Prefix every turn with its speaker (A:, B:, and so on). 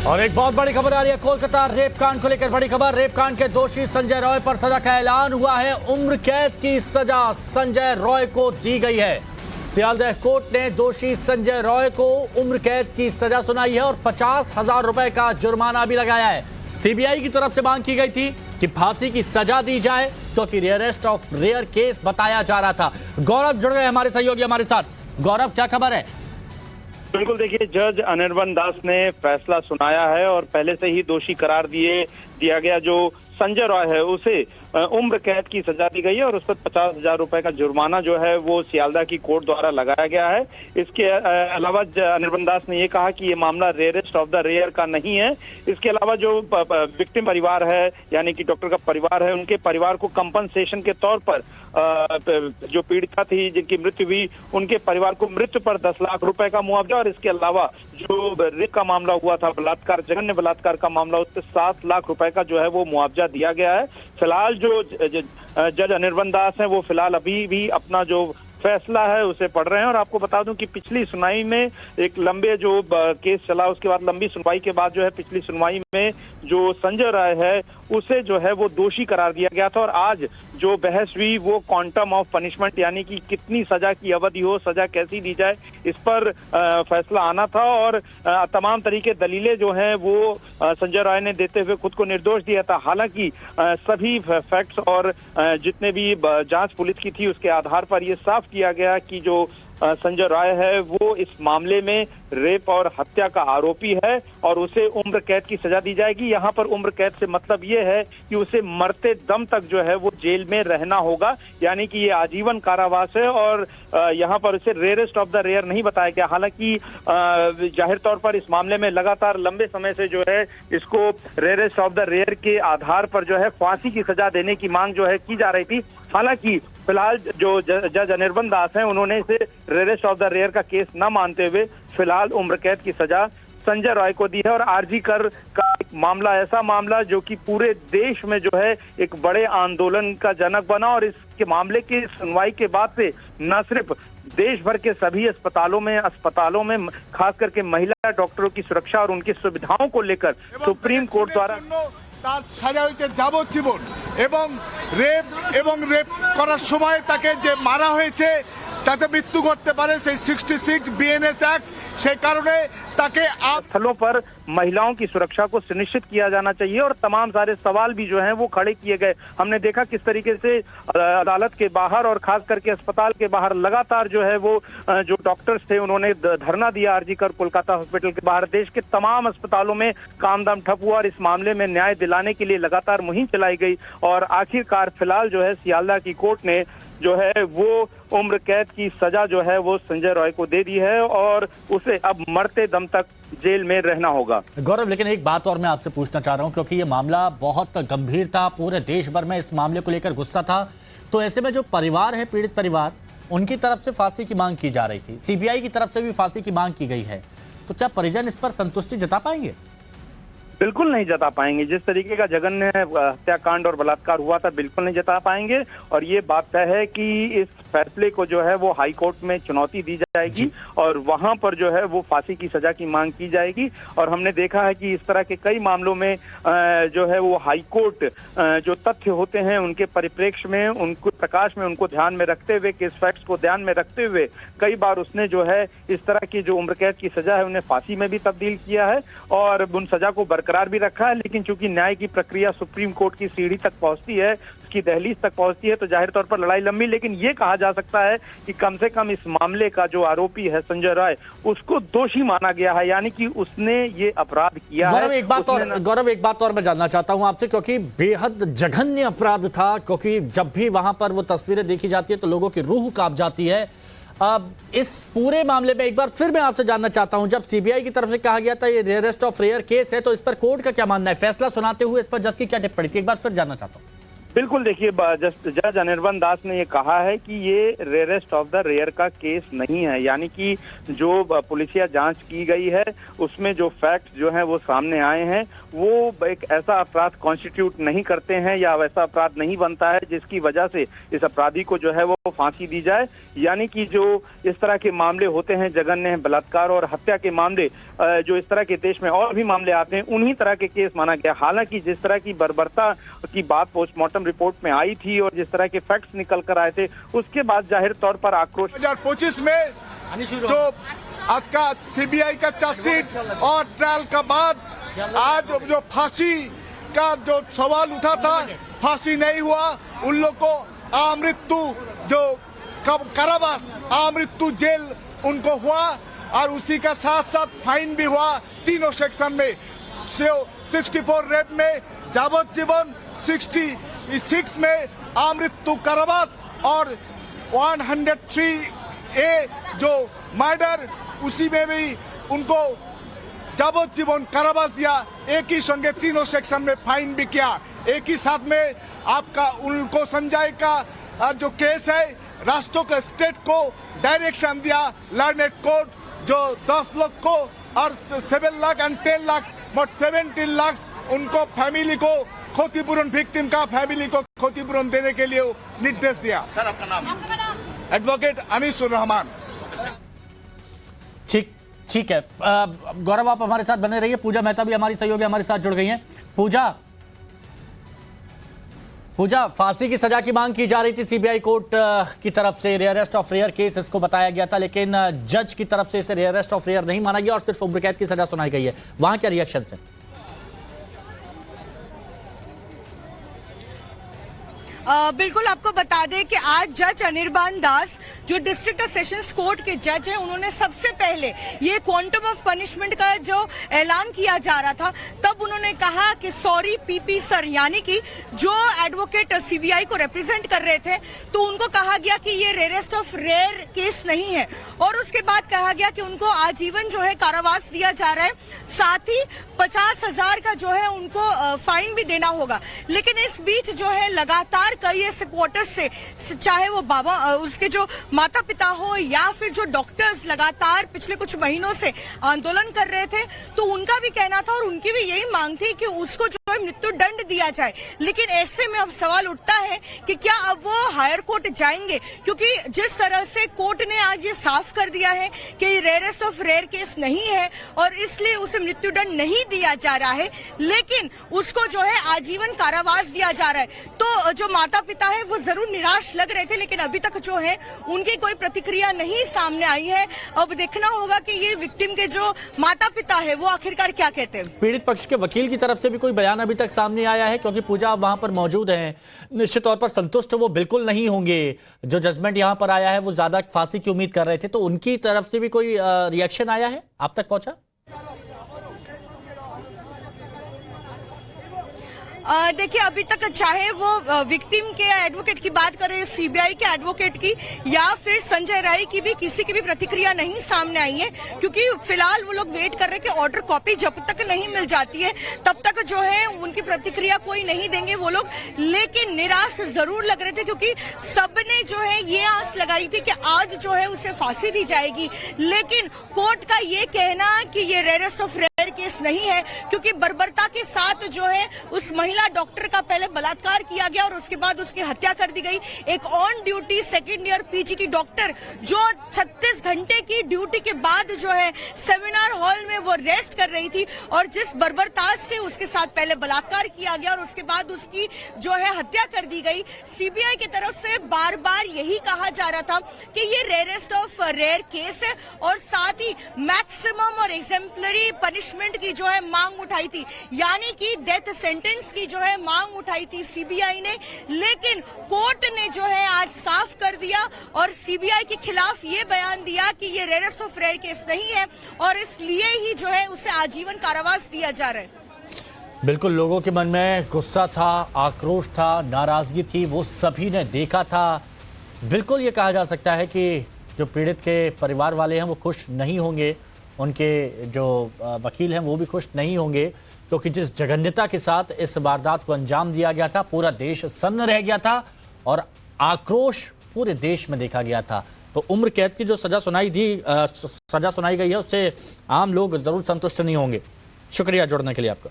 A: और एक बहुत बड़ी खबर आ रही है कोलकाता रेप कांड को लेकर। बड़ी खबर, रेप कांड के दोषी संजय रॉय पर सजा का ऐलान हुआ है। उम्र कैद की सजा संजय रॉय को दी गई है। सियालदह कोर्ट ने दोषी संजय रॉय को उम्र कैद की सजा सुनाई है और 50,000 रुपए का जुर्माना भी लगाया है। सीबीआई की तरफ से मांग की गई थी कि फांसी की सजा दी जाए क्योंकि रेयरेस्ट ऑफ रेयर केस बताया जा रहा था। गौरव जुड़ गए हमारे सहयोगी हमारे साथ। गौरव, क्या खबर है?
B: बिल्कुल, देखिए, जज अनिर्बन दास ने फैसला सुनाया है और पहले से ही दोषी करार दिया गया जो संजय रॉय है उसे उम्र कैद की सजा दी गई है और उस पर 50,000 रुपए का जुर्माना जो है वो सियालदह की कोर्ट द्वारा लगाया गया है। इसके अलावा अनिर्बन दास ने ये कहा कि ये मामला रेयरेस्ट ऑफ द रेयर का नहीं है। इसके अलावा जो विक्टिम परिवार है यानी कि डॉक्टर का परिवार है, उनके परिवार को कंपनसेशन के तौर पर जो पीड़िता थी जिनकी मृत्यु हुई, उनके परिवार को मृत्यु पर 10 लाख रुपए का मुआवजा और इसके अलावा जो रेप का मामला हुआ था, बलात्कार, जघन्य बलात्कार का मामला, उस पर 7 लाख रुपए का जो है वो मुआवजा दिया गया है। फिलहाल जो जज अनिर्बन दास हैं वो फिलहाल अभी भी अपना जो फैसला है उसे पढ़ रहे हैं। और आपको बता दूं कि पिछली सुनवाई में एक लंबे जो केस चला, उसके बाद लंबी सुनवाई के बाद जो है पिछली सुनवाई में जो संजय राय है उसे जो है वो दोषी करार दिया गया था और आज जो बहस हुई वो क्वांटम ऑफ पनिशमेंट यानी कि कितनी सजा की अवधि हो, सजा कैसी दी जाए, इस पर फैसला आना था। और तमाम तरीके दलीलें जो हैं वो संजय राय ने देते हुए खुद को निर्दोष दिया था। हालांकि सभी फैक्ट्स और जितने भी जांच पुलिस की थी उसके आधार पर यह साफ किया गया कि जो संजय राय है वो इस मामले में रेप और हत्या का आरोपी है और उसे उम्र कैद की सजा दी जाएगी। यहाँ पर उम्र कैद से मतलब ये है कि उसे मरते दम तक जो है वो जेल में रहना होगा, यानी कि ये आजीवन कारावास है और यहाँ पर उसे रेयरेस्ट ऑफ द रेयर नहीं बताया गया। हालांकि जाहिर तौर पर इस मामले में लगातार लंबे समय से जो है इसको रेयरेस्ट ऑफ द रेयर के आधार पर जो है फांसी की सजा देने की मांग जो है की जा रही थी। हालांकि फिलहाल जो जज अनिर्बन दास हैं उन्होंने इसे रेयरेस्ट ऑफ द रेयर का केस न मानते हुए फिलहाल उम्र कैद की सजा संजय रॉय को दी है। और आरजी कर का एक मामला, ऐसा मामला जो कि पूरे देश में जो है एक बड़े आंदोलन का जनक बना और इसके मामले की सुनवाई के बाद से न सिर्फ देश भर के सभी अस्पतालों में खास करके महिला डॉक्टरों की सुरक्षा और उनकी सुविधाओं को लेकर सुप्रीम कोर्ट द्वारा
C: তার সাজা হয়েছে যাবজ্জীবন এবং রেপ করার সময় তাকে যে মারা হয়েছে তাতে মৃত্যু ঘটতে পারে সেই 66 বিএনএস অ্যাক্ট সেই কারণে ताकि
B: स्थलों पर महिलाओं की सुरक्षा को सुनिश्चित किया जाना चाहिए और तमाम सारे सवाल भी जो हैं वो खड़े किए गए। हमने देखा किस तरीके से अदालत के बाहर और खास करके अस्पताल के बाहर लगातार जो है वो जो डॉक्टर्स थे उन्होंने धरना दिया आरजी कर कोलकाता हॉस्पिटल के बाहर। देश के तमाम अस्पतालों में काम दाम ठप हुआ और इस मामले में न्याय दिलाने के लिए लगातार मुहिम चलाई गई और आखिरकार फिलहाल जो है सियालदह की कोर्ट ने जो है वो उम्र कैद की सजा जो है वो संजय रॉय को दे दी है और उसे अब मरते दम तक जेल में रहना होगा।
A: गौरव, लेकिन एक बात और मैं आपसे पूछना चाह रहा हूं क्योंकि ये मामला बहुत गंभीर था, पूरे देश भर में इस मामले को लेकर गुस्सा था, तो ऐसे में जो परिवार है, पीड़ित परिवार, उनकी तरफ से फांसी की मांग की जा रही थी, सीबीआई की तरफ से भी फांसी की मांग की गई है, तो क्या परिजन इस पर संतुष्टि जता पाएंगे?
B: बिल्कुल नहीं जता पाएंगे। जिस तरीके का जघन्य हत्याकांड और बलात्कार हुआ था बिल्कुल नहीं जता पाएंगे और ये बात तय है कि इस फैसले को जो है वो हाई कोर्ट में चुनौती दी जाएगी और वहां पर जो है वो फांसी की सजा की मांग की जाएगी। और हमने देखा है कि इस तरह के कई मामलों में जो है वो हाई कोर्ट जो तथ्य होते हैं उनके परिप्रेक्ष्य में, उनको प्रकाश में, उनको ध्यान में रखते हुए, केस फैक्ट्स को ध्यान में रखते हुए कई बार उसने जो है इस तरह की जो उम्र कैद की सजा है उन्हें फांसी में भी तब्दील किया है और उन सजा को बरकरार भी रखा है। लेकिन चूंकि न्याय की प्रक्रिया सुप्रीम कोर्ट की सीढ़ी तक पहुंचती है, उसकी दहलीज तक पहुंचती है, तो जाहिर तौर पर लड़ाई लंबी, लेकिन ये कहा जा सकता है कि कम से कम इस मामले का जो आरोपी है संजय राय उसको दोषी माना गया है, यानी कि उसने ये अपराध किया है।
A: गौरव, एक बात और मैं जानना चाहता हूं आपसे क्योंकि बेहद जघन्य अपराध था, क्योंकि जब भी वहां पर वो तस्वीरें देखी जाती है तो लोगों की रूह कांप जाती है। अब इस पूरे मामले में एक बार फिर मैं आपसे जानना चाहता हूं, जब सीबीआई की तरफ से कहा गया था ये रेयरेस्ट ऑफ रेयर केस है, तो इस पर कोर्ट का क्या मानना है? फैसला सुनाते हुए इस पर जज की क्या टिप्पणी थी, एक बार फिर जानना चाहता हूं।
B: बिल्कुल, देखिए जज अनिर्बन दास ने ये कहा है कि ये रेयरेस्ट ऑफ द रेयर का केस नहीं है, यानी कि जो पुलिसिया जांच की गई है उसमें जो फैक्ट जो हैं वो सामने आए हैं वो एक ऐसा अपराध कॉन्स्टिट्यूट नहीं करते हैं या वैसा अपराध नहीं बनता है जिसकी वजह से इस अपराधी को जो है वो फांसी दी जाए। यानी कि जो इस तरह के मामले होते हैं, जघन्य बलात्कार और हत्या के मामले, जो इस तरह के देश में और भी मामले आते हैं, उन्हीं तरह के केस माना गया। हालांकि जिस तरह की बर्बरता की बात पोस्टमार्टम रिपोर्ट में आई थी और जिस तरह के फैक्ट्स निकल कर आए थे, उसके बाद जाहिर तौर पर आक्रोश
C: 2025 में जो आज का सीबीआई का चार्जशीट और ट्रायल का बाद आज जो फांसी का जो सवाल उठा था, फांसी नहीं हुआ, उन लोग को आमृत्यु जो कारावास आमृत्यु जेल उनको हुआ और उसी का साथ साथ फाइन भी हुआ तीनों सेक्शन में। 64 रेप में जावज्जीवन, 66 में आमृत्यु कारावास और 103A जो मर्डर, उसी में भी उनको जावज्जीवन कारावास दिया। एक ही संगे तीनों सेक्शन में फाइन भी किया। एक ही साथ में आपका उनको संजय का जो केस है, राष्ट्रों के स्टेट को डायरेक्शन दिया लर्नेड कोर्ट जो 10 लाख को और 7 लाख और 10 लाख मोट 17 लाख उनको फैमिली को क्षतिपूरण, विक्टिम का फैमिली को क्षतिपूरण देने के लिए निर्देश दिया। सर आपका नाम? एडवोकेट अनीसुर रहमान।
A: ठीक है गौरव, आप हमारे साथ बने रहिए। पूजा मेहता भी हमारी सहयोगी हमारे साथ जुड़ गई हैं। पूजा, फांसी की सजा की मांग की जा रही थी सीबीआई कोर्ट की तरफ से, रेयरेस्ट ऑफ रेयर केस इसको बताया गया था, लेकिन जज की तरफ से इसे रेयरेस्ट ऑफ रेयर नहीं माना गया और सिर्फ उम्र कैद की सजा सुनाई गई है। वहां क्या रिएक्शन है?
D: बिल्कुल, आपको बता दें कि आज जज अनिर्बान दास जो डिस्ट्रिक्ट और सेशंस कोर्ट के जज हैं, उन्होंने सबसे पहले ये क्वांटम ऑफ पनिशमेंट का जो ऐलान किया जा रहा था, तब उन्होंने कहा कि सॉरी पीपी सर, यानी कि जो एडवोकेट सीबीआई को रिप्रेजेंट कर रहे थे, तो उनको कहा गया कि ये रेयरेस्ट ऑफ रेयर केस नहीं है। और उसके बाद कहा गया कि उनको आजीवन जो है कारावास दिया जा रहा है, साथ ही 50,000 का जो है उनको फाइन भी देना होगा। लेकिन इस बीच जो है लगातार कई ऐसे क्वार्टर्स से, चाहे वो बाबा उसके जो माता पिता हो या फिर जो डॉक्टर्स लगातार पिछले कुछ महीनों से आंदोलन कर रहे थे, तो उनका भी कहना था और उनकी भी यही मांग थी कि उसको जो है मृत्यु दंड दिया जाए। लेकिन ऐसे में अब सवाल उठता है कि क्या अब वो हायर कोर्ट जाएंगे, क्योंकि जिस तरह से कोर्ट ने आज ये साफ कर दिया है कि रेयरेस्ट ऑफ रेयर केस नहीं है और इसलिए उसे मृत्यु दंड नहीं दिया जा रहा है, लेकिन उसको जो है आजीवन कारावास दिया जा रहा है। तो जो माता पिता है वो जरूर निराश लग रहे थे, लेकिन अभी तक जो है उनकी कोई प्रतिक्रिया नहीं सामने आई है। अब देखना होगा कि ये विक्टिम के जो माता पिता है वो आखिरकार क्या कहते हैं।
A: पीड़ित पक्ष के वकील की तरफ से भी कोई बयान अभी तक सामने आया है? क्योंकि पूजा आप वहां पर मौजूद हैं, निश्चित तौर पर संतुष्ट वो बिल्कुल नहीं होंगे। जो जजमेंट यहां पर आया है वो ज्यादा फांसी की उम्मीद कर रहे थे, तो उनकी तरफ से भी कोई रिएक्शन आया है, आप तक पहुंचा?
D: देखिए, अभी तक चाहे वो विक्टिम के एडवोकेट की बात करें, सीबीआई के एडवोकेट की या फिर संजय राय की भी, किसी की भी प्रतिक्रिया नहीं सामने आई है, क्योंकि फिलहाल वो लोग वेट कर रहे हैं कि ऑर्डर कॉपी जब तक नहीं मिल जाती है तब तक जो है उनकी प्रतिक्रिया कोई नहीं देंगे वो लोग। लेकिन निराश जरूर लग रहे थे, क्योंकि सबने जो है ये आस लगाई थी कि आज जो है उसे फांसी दी जाएगी। लेकिन कोर्ट का ये कहना कि ये रेयरेस्ट ऑफ रेयर केस नहीं है, क्योंकि बर्बरता के साथ जो है उस महिला डॉक्टर का पहले बलात्कार किया गया और उसके बाद उसकी हत्या कर दी गई। एक on duty second year PGT doctor जो 36 घंटे की ड्यूटी के बाद जो है सेमिनार हॉल में वो रेस्ट कर रही थी, और जिस बर्बरता से उसके साथ पहले बलात्कार किया गया और उसके बाद उसकी जो है हत्या कर दी गई। सीबीआई की तरफ से बार बार यही कहा जा रहा था कि ये रेयरेस्ट ऑफ रेयर केस है, और साथ ही मैक्सिमम और एग्जेम्पलरी पनिशमेंट की जो है मांग उठाई थी, यानी कि डेथ सेंटेंस की जो है मांग उठाई थी सीबीआई ने। लेकिन कोर्ट ने जो है आज साफ कर दिया और सीबीआई के खिलाफ ये बयान दिया कि ये रेयरेस्ट ऑफ रेयर केस नहीं है और इसलिए ही जो है उसे आजीवन कारावास दिया जा रहा है।
A: बिल्कुल, लोगों के मन में गुस्सा था, आक्रोश था, नाराजगी थी, वो सभी ने देखा था। बिल्कुल ये कहा जा सकता है कि जो पीड़ित के परिवार वाले हैं वो खुश नहीं होंगे, उनके जो वकील हैं वो भी खुश नहीं होंगे, क्योंकि जिस जघन्यता के साथ इस वारदात को अंजाम दिया गया था, पूरा देश सन्न रह गया था और आक्रोश पूरे देश में देखा गया था। तो उम्र कैद की जो सजा सुनाई गई है, उससे आम लोग जरूर संतुष्ट नहीं होंगे। शुक्रिया जुड़ने के लिए आपका।